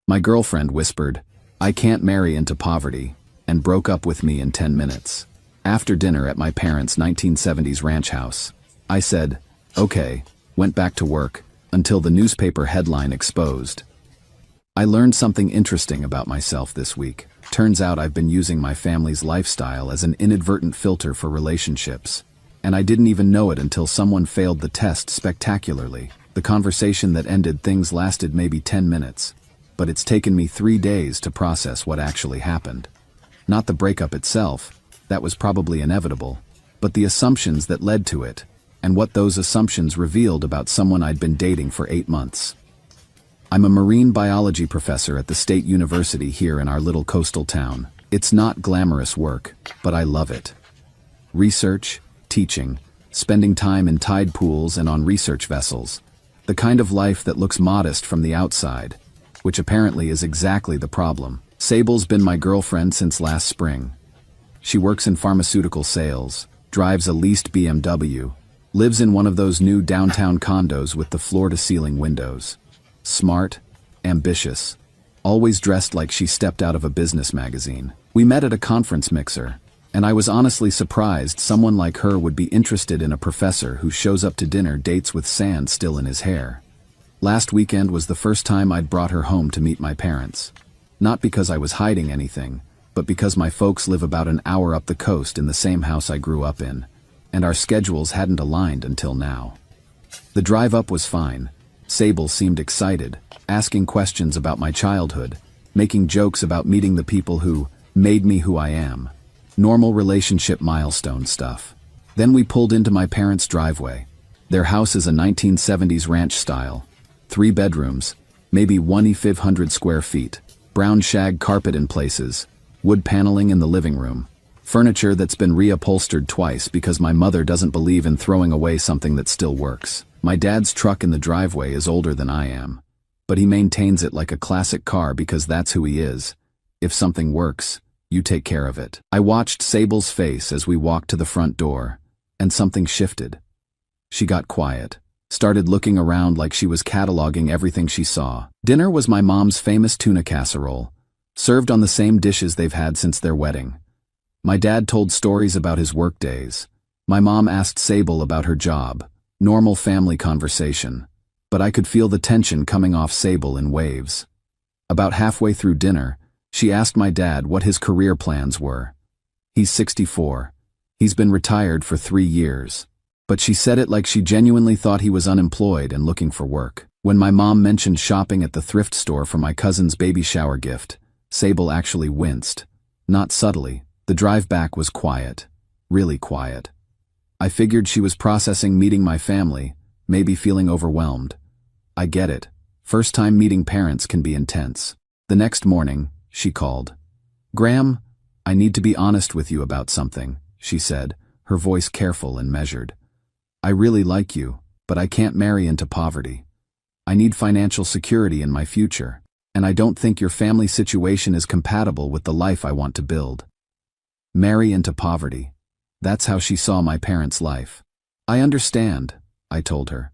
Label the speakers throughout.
Speaker 1: My girlfriend whispered, "I can't marry into poverty," and broke up with me in 10 minutes. After dinner at my parents' 1970s ranch house, I said, "Okay," went back to work, until the newspaper headline exposed. I learned something interesting about myself this week. Turns out I've been using my family's lifestyle as an inadvertent filter for relationships. And I didn't even know it until someone failed the test spectacularly. The conversation that ended things lasted maybe 10 minutes. But it's taken me 3 days to process what actually happened. Not the breakup itself, that was probably inevitable, but the assumptions that led to it, and what those assumptions revealed about someone I'd been dating for 8 months. I'm a marine biology professor at the state university here in our little coastal town. It's not glamorous work, but I love it. Research, teaching, spending time in tide pools and on research vessels. The kind of life that looks modest from the outside, which apparently is exactly the problem. Sable's been my girlfriend since last spring. She works in pharmaceutical sales, drives a leased BMW, lives in one of those new downtown condos with the floor-to-ceiling windows. Smart, ambitious, always dressed like she stepped out of a business magazine. We met at a conference mixer, and I was honestly surprised someone like her would be interested in a professor who shows up to dinner dates with sand still in his hair. Last weekend was the first time I'd brought her home to meet my parents. Not because I was hiding anything, but because my folks live about an hour up the coast in the same house I grew up in, and our schedules hadn't aligned until now. The drive up was fine. Sable seemed excited, asking questions about my childhood, making jokes about meeting the people who made me who I am. Normal relationship milestone stuff. Then we pulled into my parents' driveway. Their house is a 1970s ranch style. 3 bedrooms, maybe 1,500 square feet, brown shag carpet in places, wood paneling in the living room, furniture that's been reupholstered twice because my mother doesn't believe in throwing away something that still works. My dad's truck in the driveway is older than I am, but he maintains it like a classic car because that's who he is. If something works, you take care of it. I watched Sable's face as we walked to the front door, and something shifted. She got quiet, started looking around like she was cataloging everything she saw. Dinner was my mom's famous tuna casserole, served on the same dishes they've had since their wedding. My dad told stories about his work days. My mom asked Sable about her job. Normal family conversation, but I could feel the tension coming off Sable in waves. About halfway through dinner, she asked my dad what his career plans were. He's 64. He's been retired for 3 years. But she said it like she genuinely thought he was unemployed and looking for work. When my mom mentioned shopping at the thrift store for my cousin's baby shower gift, Sable actually winced. Not subtly, the drive back was quiet. Really quiet. I figured she was processing meeting my family, maybe feeling overwhelmed. I get it. First time meeting parents can be intense. The next morning, she called. "Graham, I need to be honest with you about something," she said, her voice careful and measured. "I really like you, but I can't marry into poverty. I need financial security in my future, and I don't think your family situation is compatible with the life I want to build." Marry into poverty. That's how she saw my parents' life. "I understand," I told her.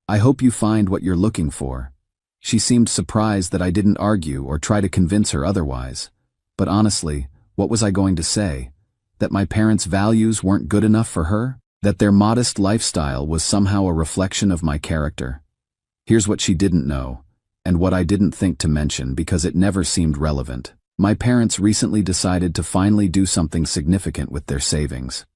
Speaker 1: "I hope you find what you're looking for." She seemed surprised that I didn't argue or try to convince her otherwise. But honestly, what was I going to say? That my parents' values weren't good enough for her? That their modest lifestyle was somehow a reflection of my character? Here's what she didn't know, and what I didn't think to mention because it never seemed relevant. My parents recently decided to finally do something significant with their savings.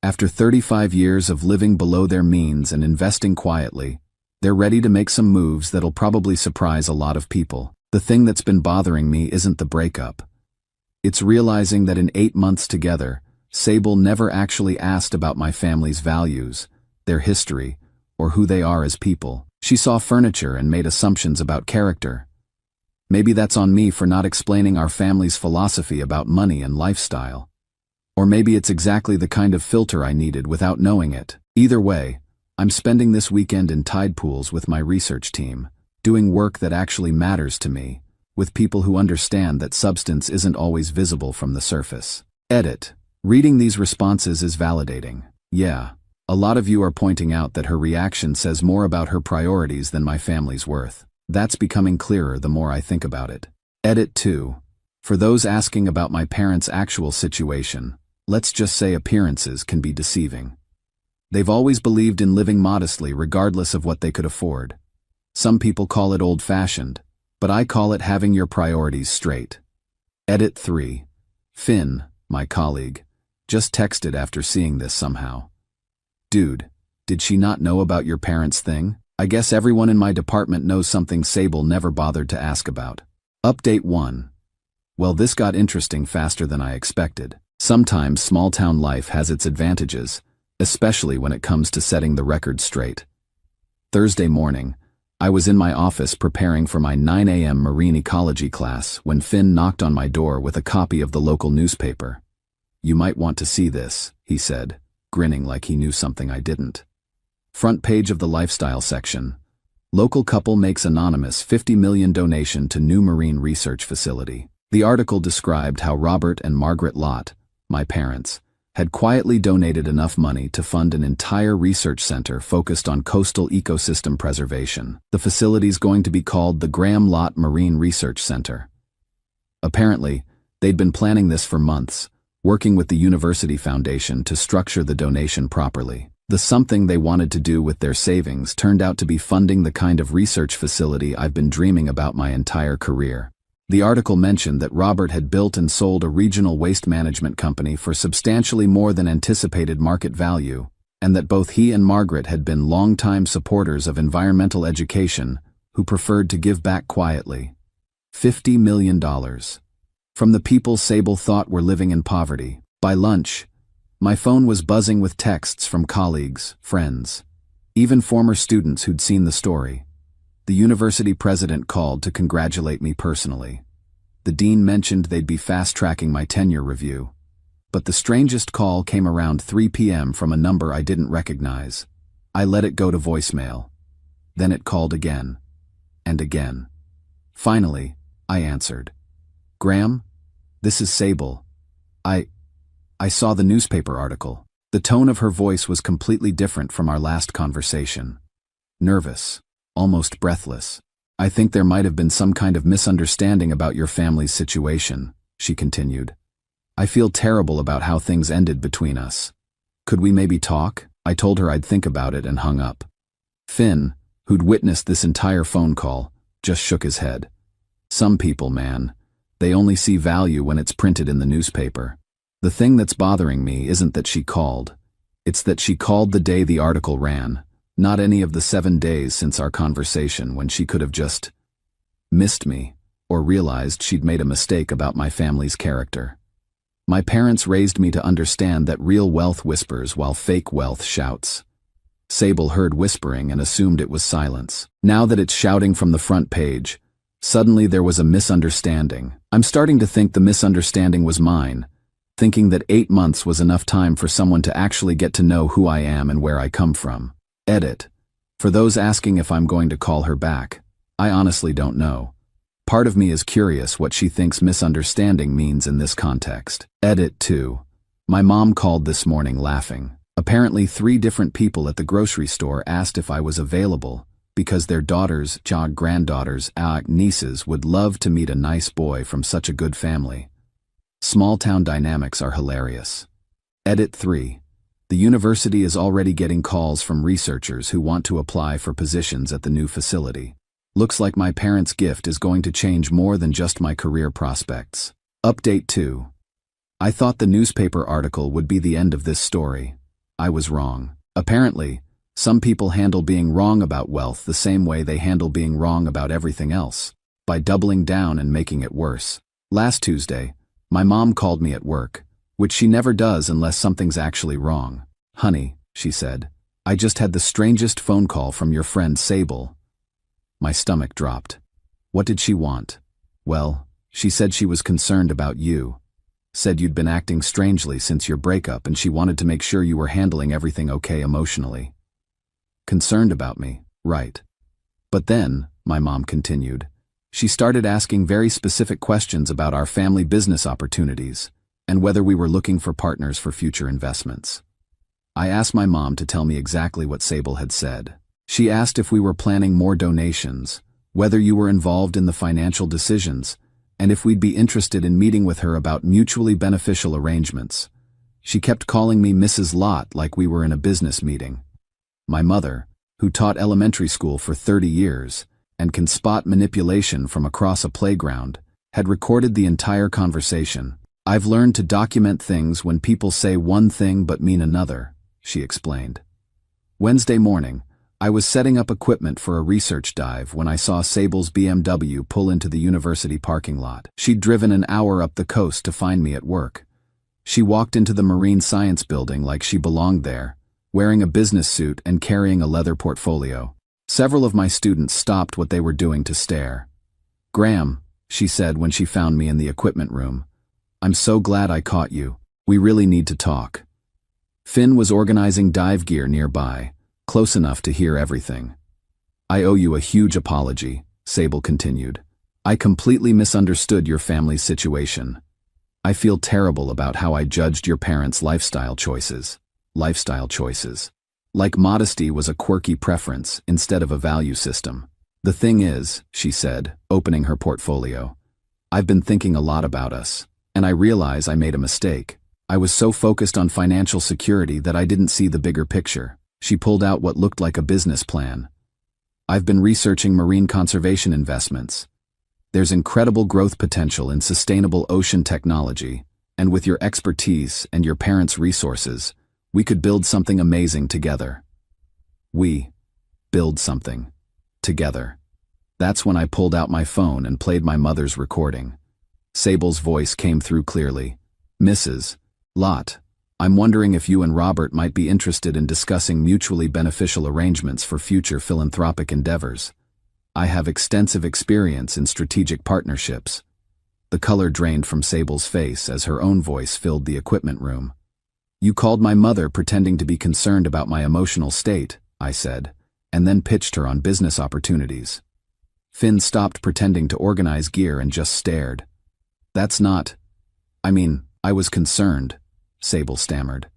Speaker 1: After 35 years of living below their means and investing quietly, they're ready to make some moves that'll probably surprise a lot of people. The thing that's been bothering me isn't the breakup. It's realizing that in 8 months together, Sable never actually asked about my family's values, their history, or who they are as people. She saw furniture and made assumptions about character. Maybe that's on me for not explaining our family's philosophy about money and lifestyle. Or maybe it's exactly the kind of filter I needed without knowing it. Either way, I'm spending this weekend in tide pools with my research team, doing work that actually matters to me, with people who understand that substance isn't always visible from the surface. Edit. Reading these responses is validating. Yeah, a lot of you are pointing out that her reaction says more about her priorities than my family's worth. That's becoming clearer the more I think about it. Edit 2. For those asking about my parents' actual situation, let's just say appearances can be deceiving. They've always believed in living modestly regardless of what they could afford. Some people call it old-fashioned, but I call it having your priorities straight. Edit 3. Finn, my colleague, just texted after seeing this somehow. Dude, did she not know about your parents' thing? I guess everyone in my department knows something Sable never bothered to ask about. Update 1. Well, this got interesting faster than I expected. Sometimes small-town life has its advantages, especially when it comes to setting the record straight. Thursday morning, I was in my office preparing for my 9 a.m. marine ecology class when Finn knocked on my door with a copy of the local newspaper. "You might want to see this," he said, grinning like he knew something I didn't. Front page of the lifestyle section. Local couple makes anonymous $50 million donation to new marine research facility. The article described how Robert and Margaret Lott, my parents, had quietly donated enough money to fund an entire research center focused on coastal ecosystem preservation. The facility's going to be called the Graham Lott Marine Research Center. Apparently, they'd been planning this for months, working with the University Foundation to structure the donation properly. The something they wanted to do with their savings turned out to be funding the kind of research facility I've been dreaming about my entire career. The article mentioned that Robert had built and sold a regional waste management company for substantially more than anticipated market value, and that both he and Margaret had been longtime supporters of environmental education who preferred to give back quietly. $50 million. From the people Sable thought were living in poverty. By lunch, my phone was buzzing with texts from colleagues, friends, even former students who'd seen the story. The university president called to congratulate me personally. The dean mentioned they'd be fast-tracking my tenure review. But the strangest call came around 3 p.m. from a number I didn't recognize. I let it go to voicemail. Then it called again. And again. Finally, I answered. "Graham? This is Sable. I saw the newspaper article." The tone of her voice was completely different from our last conversation. Nervous. Almost breathless. "I think there might have been some kind of misunderstanding about your family's situation," she continued. "I feel terrible about how things ended between us. Could we maybe talk?" I told her I'd think about it and hung up. Finn, who'd witnessed this entire phone call, just shook his head. "Some people, man, they only see value when it's printed in the newspaper. The thing that's bothering me isn't that she called. It's that she called the day the article ran. Not any of the 7 days since our conversation when she could have just missed me or realized she'd made a mistake about my family's character. My parents raised me to understand that real wealth whispers while fake wealth shouts." Sable heard whispering and assumed it was silence. Now that it's shouting from the front page, suddenly there was a misunderstanding. I'm starting to think the misunderstanding was mine, thinking that 8 months was enough time for someone to actually get to know who I am and where I come from. Edit. For those asking if I'm going to call her back, I honestly don't know. Part of me is curious what she thinks misunderstanding means in this context. Edit 2. My mom called this morning laughing. Apparently 3 different people at the grocery store asked if I was available because their daughters, granddaughters, nieces would love to meet a nice boy from such a good family. Small-town dynamics are hilarious. Edit 3. The university is already getting calls from researchers who want to apply for positions at the new facility. Looks like my parents' gift is going to change more than just my career prospects. Update 2. I thought the newspaper article would be the end of this story. I was wrong. Apparently, some people handle being wrong about wealth the same way they handle being wrong about everything else, by doubling down and making it worse. Last Tuesday, my mom called me at work, which she never does unless something's actually wrong. "Honey," she said, "I just had the strangest phone call from your friend Sable." My stomach dropped. What did she want? Well, she said she was concerned about you. Said you'd been acting strangely since your breakup and she wanted to make sure you were handling everything okay emotionally. Concerned about me, right. But then, my mom continued, she started asking very specific questions about our family business opportunities and whether we were looking for partners for future investments. I asked my mom to tell me exactly what Sable had said. She asked if we were planning more donations, whether you were involved in the financial decisions, and if we'd be interested in meeting with her about mutually beneficial arrangements. She kept calling me Mrs. Lott like we were in a business meeting. My mother, who taught elementary school for 30 years, and can spot manipulation from across a playground, had recorded the entire conversation. "I've learned to document things when people say one thing but mean another," she explained. Wednesday morning, I was setting up equipment for a research dive when I saw Sable's BMW pull into the university parking lot. She'd driven an hour up the coast to find me at work. She walked into the Marine Science Building like she belonged there, wearing a business suit and carrying a leather portfolio. Several of my students stopped what they were doing to stare. "Graham," she said when she found me in the equipment room, "I'm so glad I caught you. We really need to talk." Finn was organizing dive gear nearby, close enough to hear everything. "I owe you a huge apology," Sable continued. "I completely misunderstood your family's situation. I feel terrible about how I judged your parents' lifestyle choices. Like modesty was a quirky preference instead of a value system. The thing is," she said, opening her portfolio, "I've been thinking a lot about us, and I realize I made a mistake. I was so focused on financial security that I didn't see the bigger picture." She pulled out what looked like a business plan. "I've been researching marine conservation investments. There's incredible growth potential in sustainable ocean technology, and with your expertise and your parents' resources, we could build something amazing together." We build something together. That's when I pulled out my phone and played my mother's recording. Sable's voice came through clearly. "Mrs. Lott, I'm wondering if you and Robert might be interested in discussing mutually beneficial arrangements for future philanthropic endeavors. I have extensive experience in strategic partnerships." The color drained from Sable's face as her own voice filled the equipment room. "You called my mother pretending to be concerned about my emotional state," I said, and then pitched her on business opportunities. Finn stopped pretending to organize gear and just stared. "That's not... I was concerned," Sable stammered.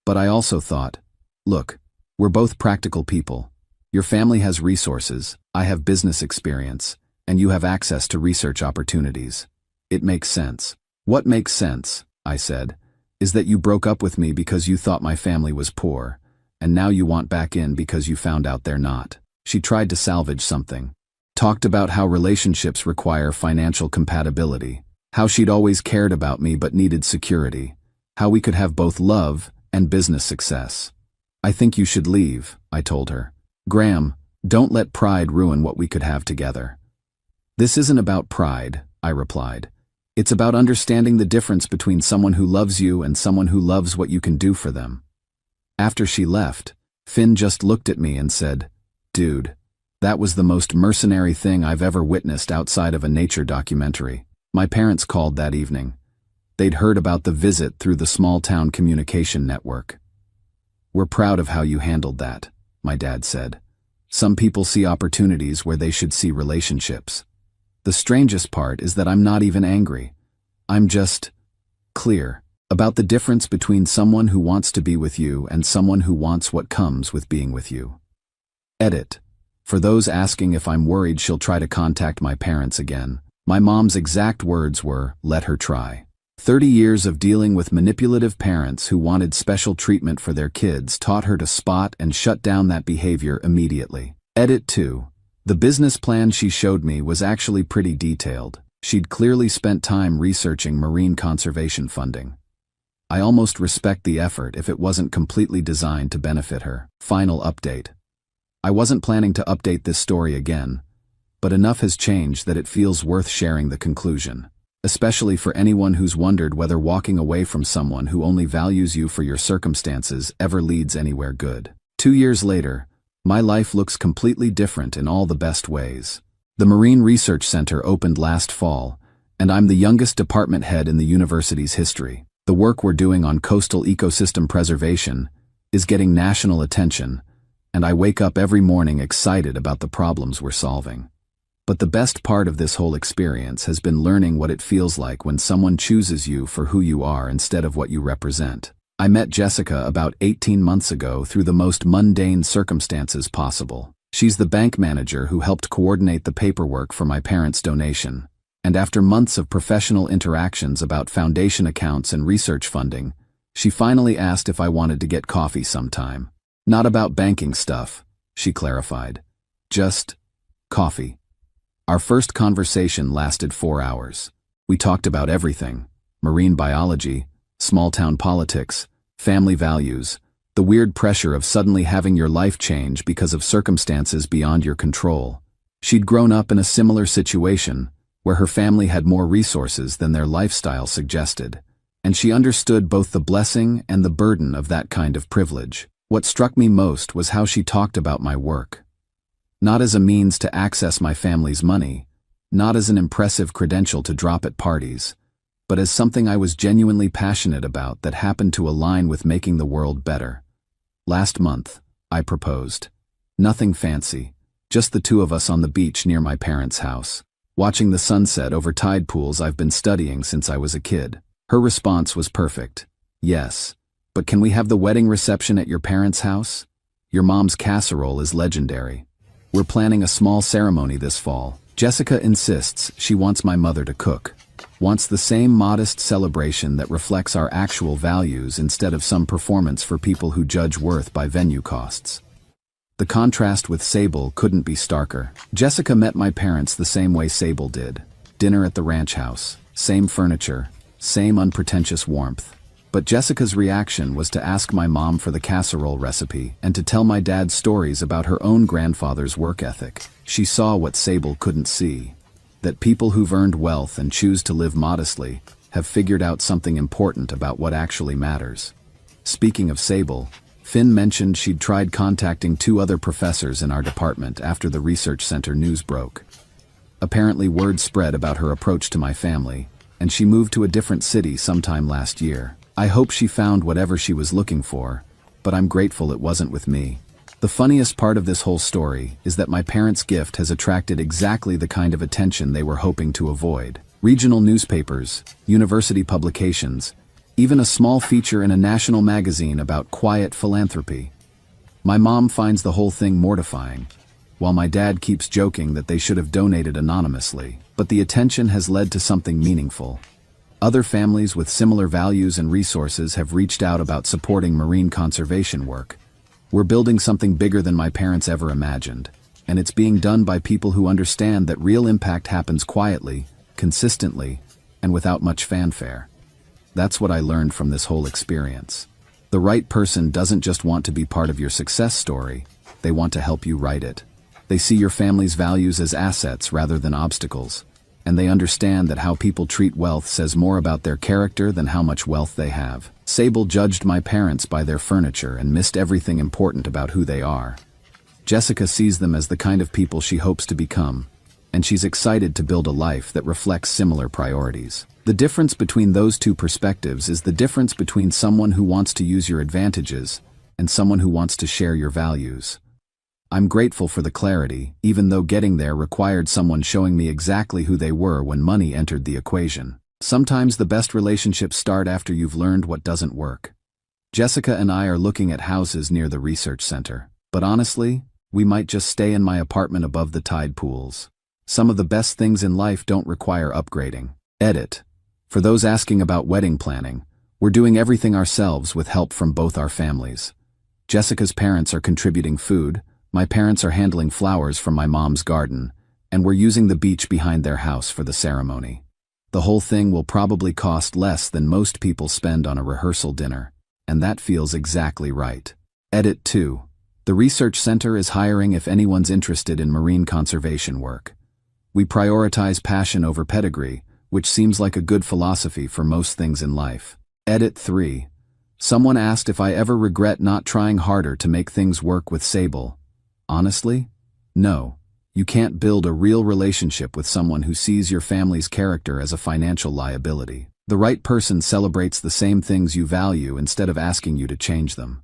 Speaker 1: "But I also thought, look, we're both practical people. Your family has resources, I have business experience, and you have access to research opportunities. It makes sense." "What makes sense," I said, "is that you broke up with me because you thought my family was poor, and now you want back in because you found out they're not." She tried to salvage something. Talked about how relationships require financial compatibility, how she'd always cared about me but needed security, how we could have both love and business success. "I think you should leave," I told her. "Graham, don't let pride ruin what we could have together." "This isn't about pride," I replied. "It's about understanding the difference between someone who loves you and someone who loves what you can do for them." After she left, Finn just looked at me and said, "Dude, that was the most mercenary thing I've ever witnessed outside of a nature documentary." My parents called that evening. They'd heard about the visit through the small-town communication network. "We're proud of how you handled that," my dad said. "Some people see opportunities where they should see relationships. The strangest part is that I'm not even angry. I'm just clear about the difference between someone who wants to be with you and someone who wants what comes with being with you." Edit. For those asking if I'm worried she'll try to contact my parents again, my mom's exact words were, "Let her try." 30 years of dealing with manipulative parents who wanted special treatment for their kids taught her to spot and shut down that behavior immediately. Edit 2. The business plan she showed me was actually pretty detailed. She'd clearly spent time researching marine conservation funding. I almost respect the effort if it wasn't completely designed to benefit her. Final update. I wasn't planning to update this story again, but enough has changed that it feels worth sharing the conclusion, especially for anyone who's wondered whether walking away from someone who only values you for your circumstances ever leads anywhere good. 2 years later, my life looks completely different in all the best ways. The Marine Research Center opened last fall, and I'm the youngest department head in the university's history. The work we're doing on coastal ecosystem preservation is getting national attention, and I wake up every morning excited about the problems we're solving. But the best part of this whole experience has been learning what it feels like when someone chooses you for who you are instead of what you represent. I met Jessica about 18 months ago through the most mundane circumstances possible. She's the bank manager who helped coordinate the paperwork for my parents' donation. And after months of professional interactions about foundation accounts and research funding, she finally asked if I wanted to get coffee sometime. Not about banking stuff, she clarified. Just coffee. Our first conversation lasted 4 hours. We talked about everything: marine biology, small-town politics, family values, the weird pressure of suddenly having your life change because of circumstances beyond your control. She'd grown up in a similar situation, where her family had more resources than their lifestyle suggested, and she understood both the blessing and the burden of that kind of privilege. What struck me most was how she talked about my work. Not as a means to access my family's money, not as an impressive credential to drop at parties, but as something I was genuinely passionate about that happened to align with making the world better. Last month, I proposed. Nothing fancy, just the two of us on the beach near my parents' house, watching the sunset over tide pools I've been studying since I was a kid. Her response was perfect. Yes, but can we have the wedding reception at your parents' house? Your mom's casserole is legendary. We're planning a small ceremony this fall. Jessica insists she wants my mother to cook. Wants the same modest celebration that reflects our actual values instead of some performance for people who judge worth by venue costs. The contrast with Sable couldn't be starker. Jessica met my parents the same way Sable did. Dinner at the ranch house, same furniture, same unpretentious warmth. But Jessica's reaction was to ask my mom for the casserole recipe and to tell my dad stories about her own grandfather's work ethic. She saw what Sable couldn't see: that people who've earned wealth and choose to live modestly have figured out something important about what actually matters. Speaking of Sable, Finn mentioned she'd tried contacting 2 other professors in our department after the research center news broke. Apparently word spread about her approach to my family, and she moved to a different city sometime last year. I hope she found whatever she was looking for, but I'm grateful it wasn't with me. The funniest part of this whole story is that my parents' gift has attracted exactly the kind of attention they were hoping to avoid. Regional newspapers, university publications, even a small feature in a national magazine about quiet philanthropy. My mom finds the whole thing mortifying, while my dad keeps joking that they should have donated anonymously. But the attention has led to something meaningful. Other families with similar values and resources have reached out about supporting marine conservation work. We're building something bigger than my parents ever imagined, and it's being done by people who understand that real impact happens quietly, consistently, and without much fanfare. That's what I learned from this whole experience. The right person doesn't just want to be part of your success story, they want to help you write it. They see your family's values as assets rather than obstacles, and they understand that how people treat wealth says more about their character than how much wealth they have. Sable judged my parents by their furniture and missed everything important about who they are. Jessica sees them as the kind of people she hopes to become, and she's excited to build a life that reflects similar priorities. The difference between those two perspectives is the difference between someone who wants to use your advantages and someone who wants to share your values. I'm grateful for the clarity, even though getting there required someone showing me exactly who they were when money entered the equation. Sometimes the best relationships start after you've learned what doesn't work. Jessica and I are looking at houses near the research center, but honestly, we might just stay in my apartment above the tide pools. Some of the best things in life don't require upgrading. Edit. For those asking about wedding planning, we're doing everything ourselves with help from both our families. Jessica's parents are contributing food, my parents are handling flowers from my mom's garden, and we're using the beach behind their house for the ceremony. The whole thing will probably cost less than most people spend on a rehearsal dinner, and that feels exactly right. Edit 2. The research center is hiring if anyone's interested in marine conservation work. We prioritize passion over pedigree, which seems like a good philosophy for most things in life. Edit 3. Someone asked if I ever regret not trying harder to make things work with Sable. Honestly? No. You can't build a real relationship with someone who sees your family's character as a financial liability. The right person celebrates the same things you value instead of asking you to change them.